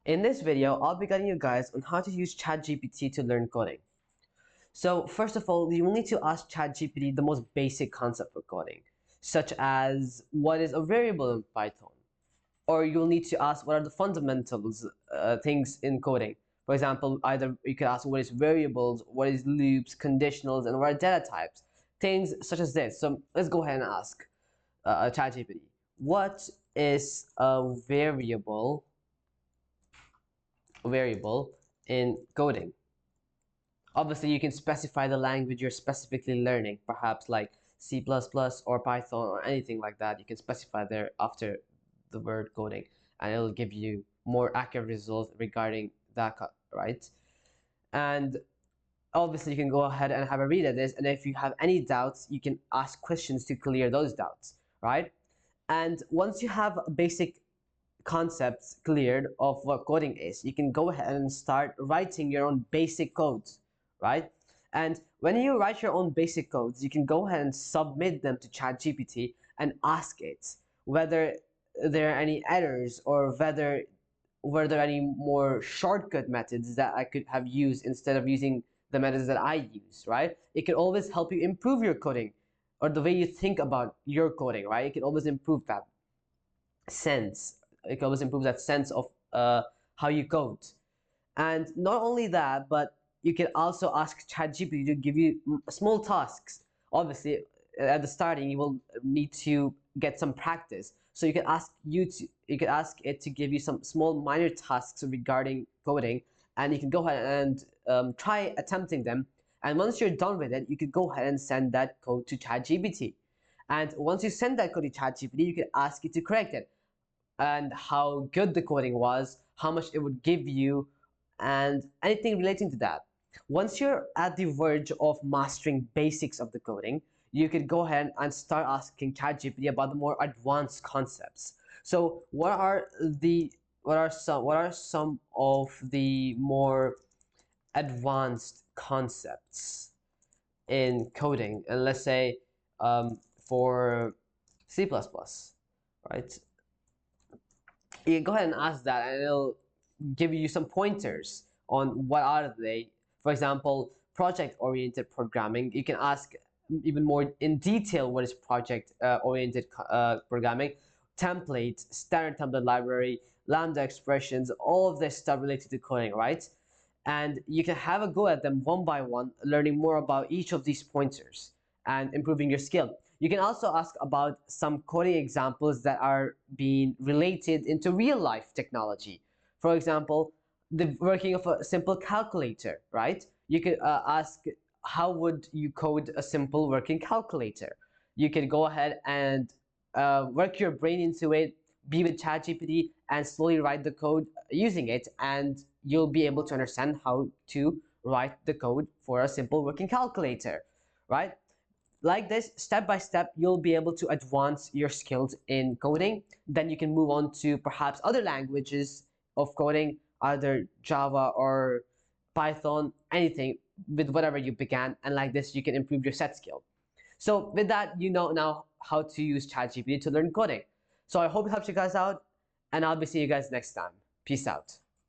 In this video, I'll be guiding you guys on how to use ChatGPT to learn coding. So first of all, you will need to ask ChatGPT the most basic concept for coding, such as what is a variable in Python? Or you'll need to ask what are the fundamentals things in coding. For example, either you could ask what is variables, what is loops, conditionals, and what are data types. Things such as this. So let's go ahead and ask ChatGPT. What is a variable in coding? Obviously, you can specify the language you're specifically learning, perhaps like C++ or Python or anything like that. You can specify there after the word coding, and it'll give you more accurate results regarding that, right? And obviously, you can go ahead and have a read at this, and if you have any doubts, you can ask questions to clear those doubts, right? And once you have basic concepts cleared of what coding is, you can go ahead and start writing your own basic codes, right? And when you write your own basic codes, you can go ahead and submit them to ChatGPT and ask it whether there are any errors or whether were there any more shortcut methods that I could have used instead of using the methods that I use, right? It can always help you improve your coding or the way you think about your coding, right? It can always improve that sense. It can always improve that sense of how you code. And not only that, but you can also ask ChatGPT to give you small tasks. Obviously, at the starting, you will need to get some practice. So you can ask it to give you some small minor tasks regarding coding, and you can go ahead and try attempting them. And once you're done with it, you can go ahead and send that code to ChatGPT. And once you send that code to ChatGPT, you can ask it to correct it and how good the coding was, how much it would give you, and anything relating to that. Once you're at the verge of mastering basics of the coding, you could go ahead and start asking ChatGPT about the more advanced concepts. So what are some of the more advanced concepts in coding? And let's say for C++, right? You can go ahead and ask that, and it'll give you some pointers on what are they. For example, project-oriented programming. You can ask even more in detail what is project-oriented programming. Template, standard template library, lambda expressions, all of this stuff related to coding, right? And you can have a go at them one by one, learning more about each of these pointers and improving your skill. You can also ask about some coding examples that are being related into real life technology. For example, the working of a simple calculator, right? You could ask, how would you code a simple working calculator? You could go ahead and work your brain into it, be with ChatGPT, and slowly write the code using it, and you'll be able to understand how to write the code for a simple working calculator, right? Like this, step by step, you'll be able to advance your skills in coding. Then you can move on to perhaps other languages of coding, either Java or Python, anything with whatever you began. And like this, you can improve your set skill. So with that, you know now how to use ChatGPT to learn coding. So I hope it helps you guys out, and I'll be seeing you guys next time. Peace out.